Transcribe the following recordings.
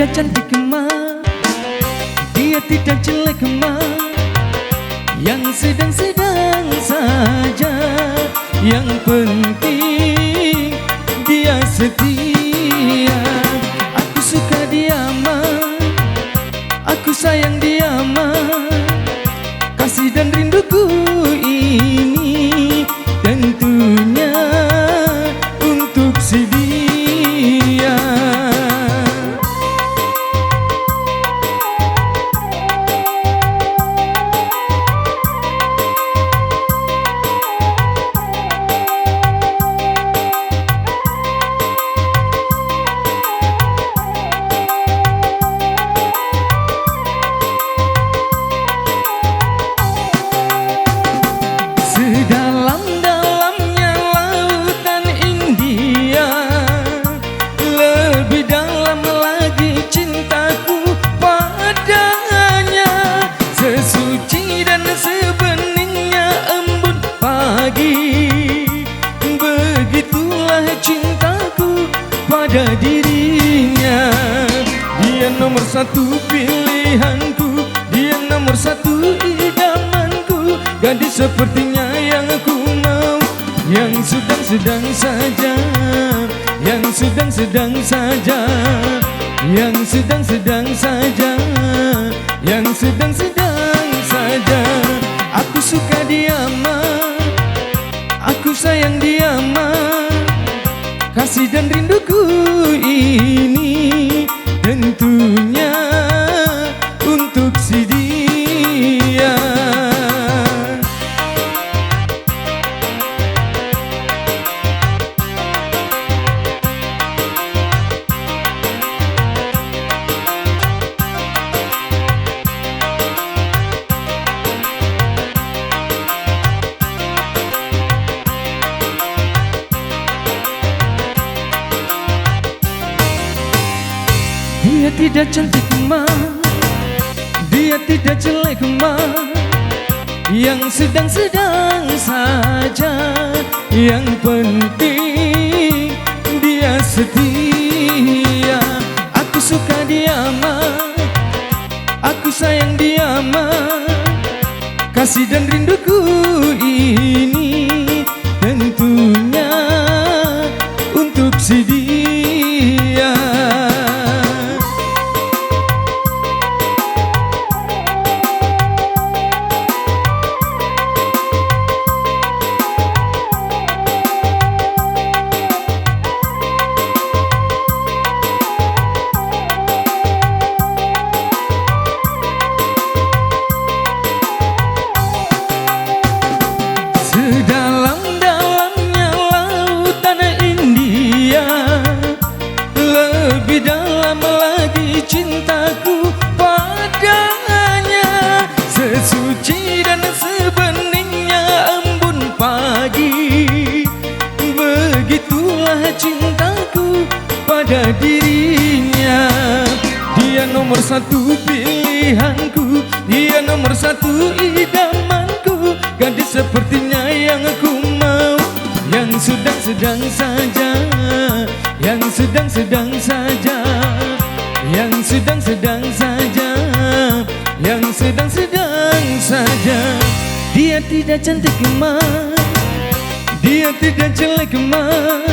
tidak cantik kemar, dia tidak jelek kemar, yang sedang-sedang saja. Yang penting dia setia. Aku suka dia mah, aku sayang dia mah. Kasih dan rinduku ini tentunya untuk si dia. Sedalam-dalamnya lautan India, lebih dalam lagi cintaku padanya. Sesuci dan sebeningnya embun pagi, begitulah cintaku pada dirinya. Dia nomor satu pilihanku, dia nomor satu idamanku. Gadis sepertinya yang aku mau, yang sedang-sedang saja, yang sedang-sedang saja, yang sedang-sedang saja, yang sedang-sedang saja. Aku suka dia mah, aku sayang dia mah. Kasih dan rinduku ini tentunya untuk si dia. Dia tidak cantik kemar, dia tidak jelek kemar, yang sedang-sedang saja. Yang penting dia setia. Aku suka dia mah, aku sayang dia mah. Kasih dan rinduku ini tentunya untuk si dia. Sedalam-dalamnya lautan India, lebih dalam lagi cintaku padanya. Sesuci dan sebeningnya embun pagi, begitulah cintaku pada dirinya. Dia nomor satu pilihanku, dia nomor satu idamanku. Gadis sepertinya yang aku mau, yang sedang-sedang saja, yang sedang-sedang saja, yang sedang-sedang saja, yang sedang-sedang saja. Dia tidak cantik kemar, dia tidak jelek kemar,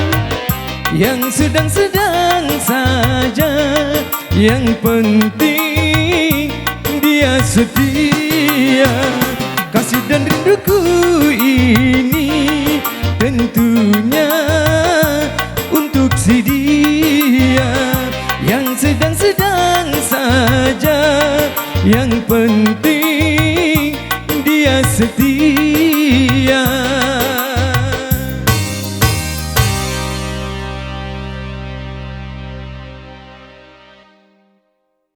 yang sedang-sedang saja. Yang penting dia setia. Kasih dan rinduku ini